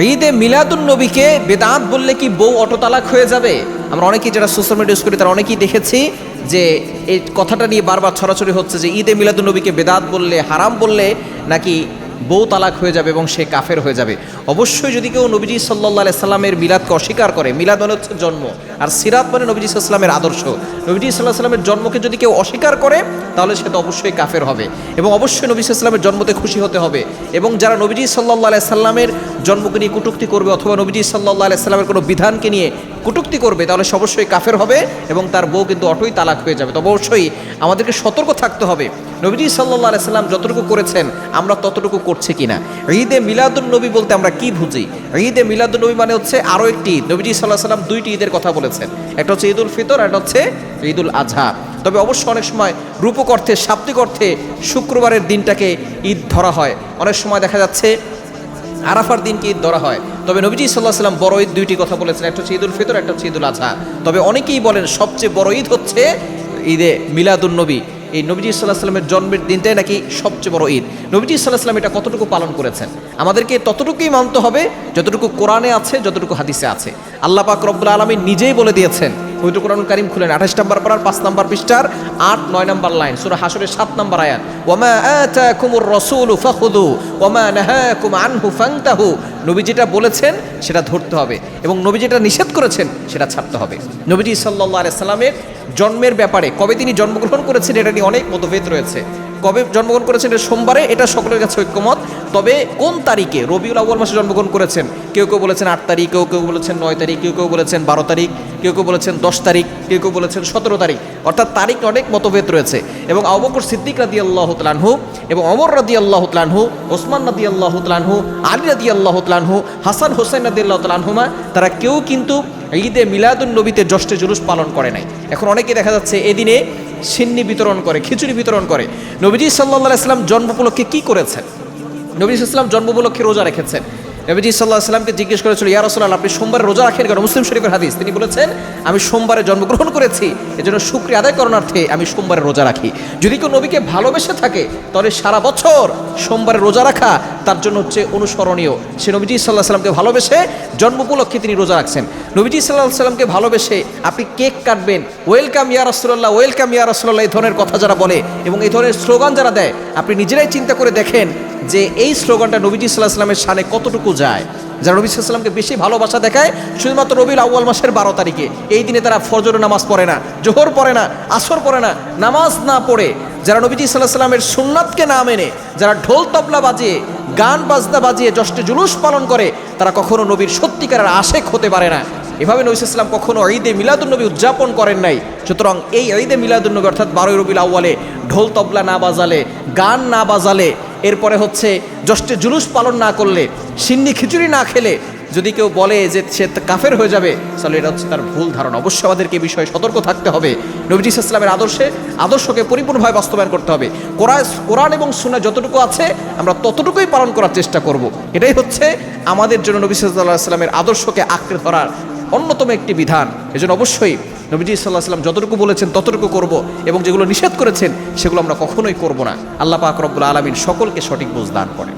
ঈদে মিলাদুন নবীকে বেদাত বললে কি বউ অটো তালাক হয়ে যাবে? আমরা অনেকেই যারা সোশ্যাল মিডিয়া ইউজ করি তারা অনেকেই দেখেছি যে এই কথাটা নিয়ে বারবার ছড়াছড়ি হচ্ছে যে ঈদে মিলাদুন নবীকে বেদাত বললে, হারাম বললে নাকি বউ তালাক হয়ে যাবে এবং সে কাফের হয়ে যাবে। অবশ্যই যদি কেউ নবীজি সাল্লাল্লাহু আলাইহি সাল্লামের মিলাদকে অস্বীকার করে, মিলাদ মানে হচ্ছে জন্ম, আর সিরাত মানে নবীজি সাল্লাল্লাহু আলাইহি সাল্লামের আদর্শ, নবীজি সাল্লাল্লাহু আলাইহি সাল্লামের জন্মকে যদি কেউ অস্বীকার করে তাহলে সে তো অবশ্যই কাফের হবে এবং অবশ্যই নবী সাল্লাল্লাহু আলাইহি সাল্লামের জন্মতে খুশি হতে হবে। এবং যারা নবীজি সাল্লাল্লাহু আলাইহি সাল্লামের জন্মকে নিয়ে কটূক্তি করবে অথবা নবীজি সাল্লাল্লাহু আলাইহি সাল্লামের কোনো বিধানকে নিয়ে কটূক্তি করবে তাহলে সে অবশ্যই কাফের হবে এবং তার বউ কিন্তু অটোই তালাক হয়ে যাবে। তবে অবশ্যই আমাদেরকে সতর্ক থাকতে হবে, নবীজি সাল্লাল্লাহু আলাইহি সাল্লাম যতটুকু করেছেন আমরা ততটুকু করছি কিনা। ঈদে মিলাদুন নবী বলতে আমরা কি বুঝি? ঈদে মিলাদুন নবী মানে হচ্ছে আরও একটি ঈদ। নবীজি সাল্লাল্লাহু আলাইহি সাল্লাম দুইটি ঈদের কথা বলেছেন, একটা হচ্ছে ঈদুল ফিতর, একটা হচ্ছে ঈদুল আজহা। তবে অবশ্য অনেক সময় রূপক অর্থে, শাব্দিক অর্থে শুক্রবারের দিনটাকে ঈদ ধরা হয়, অনেক সময় দেখা যাচ্ছে আরাফার দিনকে ঈদ ধরা হয়। তবে নবীজি সাল্লাল্লাহু আলাইহি সাল্লাম বড় ঈদ দুইটি কথা বলেছেন, একটা হচ্ছে ঈদুল ফিতর, একটা হচ্ছে ঈদুল আজহা। তবে অনেকেই বলেন সবচেয়ে বড় ঈদ হচ্ছে ঈদে মিলাদুন নবী। এই নবীজি সাল্লাল্লাহু আলাইহি সাল্লামের জন্মের দিনটাই নাকি সবচেয়ে বড় ঈদ। নবীজি সাল্লাল্লাহু আলাইহি সাল্লাম এটা কতটুকু পালন করেছেন আমাদেরকে ততটুকুই মানতে হবে যতটুকু কোরআনে আছে, যতটুকু হাদিসে আছে। আল্লাহ পাক রব্বুল আলামিন নিজেই বলে দিয়েছেন, পবিত্র কোরআনুল কারীম খুলেন 28 নম্বর পারার 5 নম্বর পৃষ্ঠার 8-9 নম্বর লাইন, সূরা হাশরের 7 নম্বর আয়াত, ওয়ামা আতাকুমুর রাসূলু ফাখুযু ওয়ামা নাহাকুম আনহু ফান্তাহু। নবী যেটা বলেছেন সেটা ধরতে হবে এবং নবী যেটা নিষেধ করেছেন সেটা ছাড়তে হবে। নবীজি সাল্লাল্লাহু আলাইহি সাল্লামের জন্মের ব্যাপারে, কবে তিনি জন্মগ্রহণ করেছেন এটা নিয়ে অনেক মতভেদ রয়েছে। কবে জন্মগ্রহণ করেছেন এটা সোমবারে, এটা সকলের কাছে ঐক্যমত। তবে কোন তারিখে, রবিউল আউয়াল মাসে জন্মগ্রহণ করেছেন, কেউ কেউ বলেছেন 8 তারিখ, কেউ কেউ বলেছেন 9 তারিখ, কেউ কেউ বলেছেন 12 তারিখ, কেউ কেউ বলেছেন 10 তারিখ, কেউ কেউ বলেছেন 17 তারিখ, অর্থাৎ তারিখ অনেক মতভেদ রয়েছে। এবং আবু বকর সিদ্দিক রাদিয়াল্লাহু তাআলা আনহু এবং ওমর রাদিয়াল্লাহু তাআলা আনহু, ওসমান রাদিয়াল্লাহু তাআলা আনহু, আলী রাদিয়াল্লাহু তাআলা আনহু, হাসান হোসেন রাদিয়াল্লাহু তাআলা আনহুমা, তারা কেউ কিন্তু ঈদে মিলাদুন নবীতে জশ্নে জুলুস পালন করে নাই। এখন অনেকে দেখা যাচ্ছে এদিনে সিন্নি বিতরণ করে, খিচুড়ি বিতরণ করে। নবীজি সাল্লাল্লাহু আলাইহি সাল্লাম জন্ম উপলক্ষে কি করেছেন? নবীজি সাল্লাল্লাহু আলাইহি সাল্লাম জন্ম উপলক্ষে রোজা রেখেছেন। নবীজি সাল্লাল্লাহু আলাইহি সাল্লামকে জিজ্ঞেস করেছিল, ইয়া রাসূলুল্লাহ আপনি সোমবারে রোজা রাখেন কেন? মুসলিম শরীফের হাদিস, তিনি বলেছেন আমি সোমবারে জন্মগ্রহণ করেছি, এজন্য শুকরিয়া আদায় করণার্থে আমি সোমবারে রোজা রাখি। যদি কেউ নবীকে ভালোবেসে থাকে তাহলে সারা বছর সোমবারে রোজা রাখা তার জন্য হচ্ছে অনুসরণীয়। সে নবীজি সাল্লাল্লাহু আলাইহি সাল্লামকে ভালোবেসে জন্ম উপলক্ষে তিনি রোজা রাখছেন। নবীজি সাল্লাল্লাহু আলাইহি সাল্লামকে ভালোবেসে আপনি কেক কাটবেন, ওয়েলকাম ইয়া রাসূলুল্লাহ, ওয়েলকাম ইয়া রাসূলুল্লাহ, এই ধরনের কথা যারা বলে এবং এই ধরনের স্লোগান যারা দেয়, আপনি নিজেরাই চিন্তা করে দেখেন যে এই স্লোগানটা নবীজি সাল্লাল্লাহু আলাইহি সাল্লামের শানে কতটুকু যায়। যারা নবী সাল্লাল্লাহু আলাইহি সাল্লামকে বেশি ভালোবাসা দেখায় শুধুমাত্র রবিউল আউয়াল মাসের 12 তারিখে, এই দিনে তারা ফজরের নামাজ পড়ে না, জোহর পড়ে না, আসর পড়ে না, নামাজ না পড়ে, যারা নবীজি সাল্লাল্লাহু আলাইহি সাল্লামের সুন্নাতকে না মেনে, যারা ঢোল তবলা বাজিয়ে, গান বাজনা বাজিয়ে জশ্নে জুলুস পালন করে, তারা কখনো নবীর সত্যিকারের আশেক হতে পারে না। এভাবে নবী সাল্লাল্লাহু আলাইহি সাল্লাম কখনো ঈদে মিলাদুন নবী উদযাপন করেন নাই। সুতরাং এই ঈদে মিলাদুন নবী অর্থাৎ 12 রবিউল আউয়ালে ঢোল তবলা না বাজালে, গান না বাজালে, এরপরে হচ্ছে জশ্নে জুলুস পালন না করলে, সিন্নি খিচুড়ি না খেলে যদি কেউ বলে যে সে কাফের হয়ে যাবে, তাহলে এটা হচ্ছে তার ভুল ধারণা। অবশ্যই আমাদেরকে এই বিষয়ে সতর্ক থাকতে হবে। নবীজি সাল্লাল্লাহু আলাইহি সাল্লামের আদর্শকে পরিপূর্ণভাবে বাস্তবায়ন করতে হবে। কোরআন এবং সুন্নাহ যতটুকু আছে আমরা ততটুকুই পালন করার চেষ্টা করব। এটাই হচ্ছে আমাদের জন্য নবী সাল্লাল্লাহু আলাইহি সাল্লামের আদর্শকে আঁকড়ে ধরার অন্যতম একটি বিধান। এজন্য অবশ্যই নবীজি সাল্লাল্লাহু আলাইহি সাল্লাম যতটুকু বলেছেন ততটুকু করব এবং যেগুলো নিষেধ করেছেন সেগুলো আমরা কখনোই করব না। আল্লাহ পাক রব্বুল আলামিন সকলকে সঠিক বুঝ দান করেন।